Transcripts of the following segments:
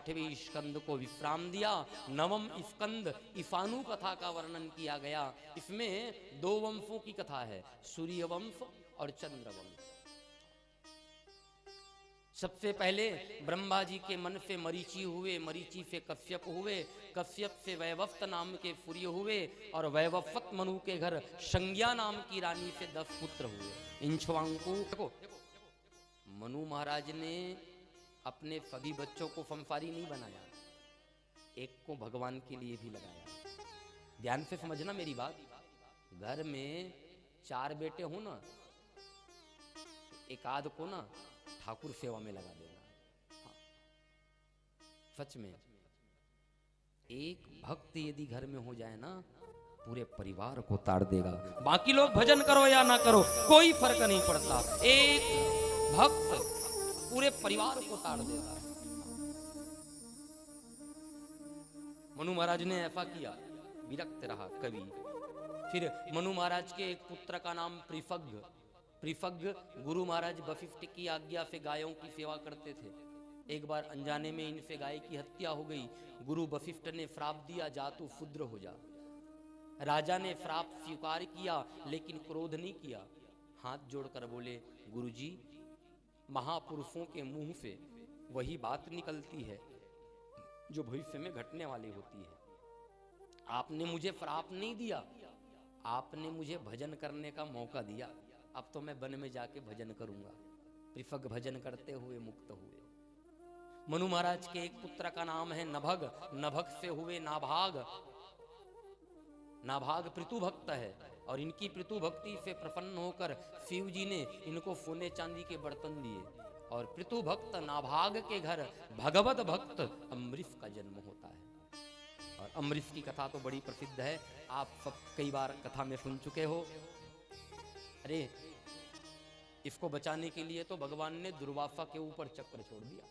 8वें स्कंद को विश्राम दिया। 9वां स्कंद इफानु कथा का वर्णन किया गया। इसमें 2 वंशों की कथा है, सूर्य वंश और चंद्र वंश। सबसे पहले ब्रह्मा जी के मन से मरीचि हुए, मरीचि से कश्यप हुए, कश्यप से वैवस्वत नाम के सूर्य हुए और वैवस्वत मनु के घर संज्ञा नाम की रानी से 10 पुत्र हुए। इंक्ष्वाकु को मनु महाराज ने अपने सभी बच्चों को फंफारी नहीं बनाया, एक को भगवान के लिए भी लगाया। ध्यान से समझना मेरी बात। घर में 4 बेटे हो ना, एक आध को ना ठाकुर सेवा में लगा देना। हाँ। सच में एक भक्त यदि घर में हो जाए ना, पूरे परिवार को ताड़ देगा। बाकी लोग भजन करो या ना करो, कोई फर्क नहीं पड़ता, एक भक्त पूरे परिवार को ताड़ देगा। मनु महाराज ने ऐसा किया, विरक्त रहा कवि। फिर मनु महाराज के एक पुत्र का नाम प्रिफग। प्रिफग गुरु महाराज वशिष्ठ की आज्ञा से गायों की सेवा करते थे। एक बार अनजाने में इनसे गाय की हत्या हो गई। गुरु वशिष्ठ ने श्राप दिया, जा तू शूद्र हो जा। राजा ने श्राप स्वीकार किया लेकिन क्रोध नहीं किया, हाथ जोड़कर बोले, गुरुजी, महापुरुषों के मुंह से वही बात निकलती है जो भविष्य में घटने वाली होती है। आपने मुझे श्राप नहीं दिया, आपने मुझे भजन करने का मौका दिया, अब तो मैं वन में जाके भजन करूंगा। प्रिफग भजन करते हुए मुक्त हुए। मनु महाराज के एक पुत्र का नाम है नभग। नभग से हुए नाभाग। नाभाग पृथु भक्त है और इनकी पृथु भक्ति से प्रसन्न होकर शिव जी ने इनको सोने चांदी के बर्तन दिए और पृथु भक्त नाभाग के घर भगवत भक्त अम्बरीश का जन्म होता है। और अम्बरीश की कथा तो बड़ी प्रसिद्ध है, आप सब कई बार कथा में सुन चुके हो। अरे इसको बचाने के लिए तो भगवान ने दुर्वासा के ऊपर चक्र छोड़ दिया।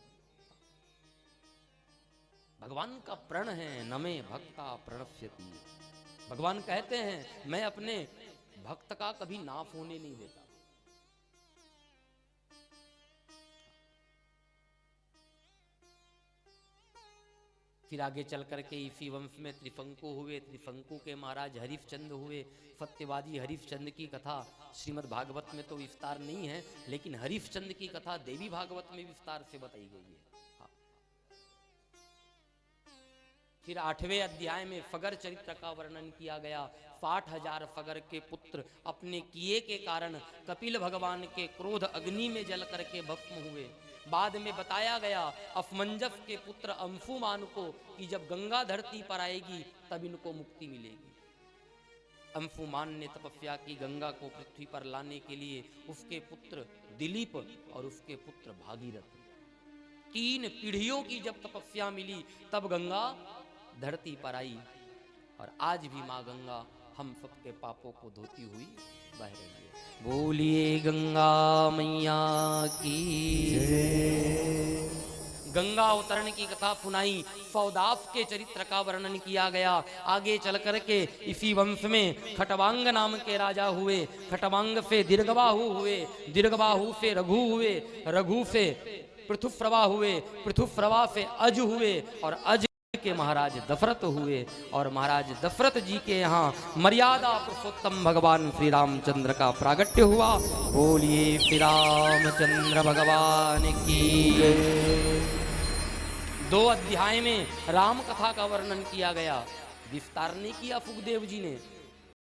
भगवान का प्रण है, नमे भक्ता प्रणश्यति। भगवान कहते हैं मैं अपने भक्त का कभी नाश होने नहीं देता। फिर आगे चल करके इसी वंश में त्रिशंकु हुए। त्रिशंकु के महाराज हरिश्चंद्र हुए। सत्यवादी हरिश्चंद्र की कथा श्रीमद् भागवत में तो विस्तार नहीं है, लेकिन हरिश्चंद्र की कथा देवी भागवत में विस्तार से बताई गई है। हाँ। फिर 8वें अध्याय में फगर चरित्र का वर्णन किया गया। 60,000 फगर के पुत्र अपने किए के कारण कपिल भगवान के क्रोध अग्नि में जल करके भस्म हुए। बाद में बताया गया अफमंजस के पुत्र अंशुमान को कि जब गंगा धरती पर आएगी तब इनको मुक्ति मिलेगी। अंशुमान ने तपस्या की गंगा को पृथ्वी पर लाने के लिए। उसके पुत्र दिलीप और उसके पुत्र भागीरथ, 3 पीढ़ियों की जब तपस्या मिली तब गंगा धरती पर आई। और आज भी माँ गंगा हम सबके पापों को धोती हुई बह रही है। बोलिए गंगा मैया की जय। गंगा अवतरण की कथा सुनाई। सौदास के चरित्र का वर्णन किया गया। आगे चल करके इसी वंश में खटवांग नाम के राजा हुए। खटवांग से दीर्घबाहु हुए, दीर्घबाहु से रघु हुए, रघु से पृथुप्रभा हुए, पृथुप्रभा से अज हुए और अज के महाराज दशरथ हुए। और महाराज दशरथ जी के यहाँ मर्यादा पुरुषोत्तम भगवान श्री रामचंद्र का प्रागट्य हुआ। बोलिए श्री रामचंद्र भगवान की। 2 अध्याय में राम कथा का वर्णन किया गया। विस्तार नहीं किया सुखदेव जी ने,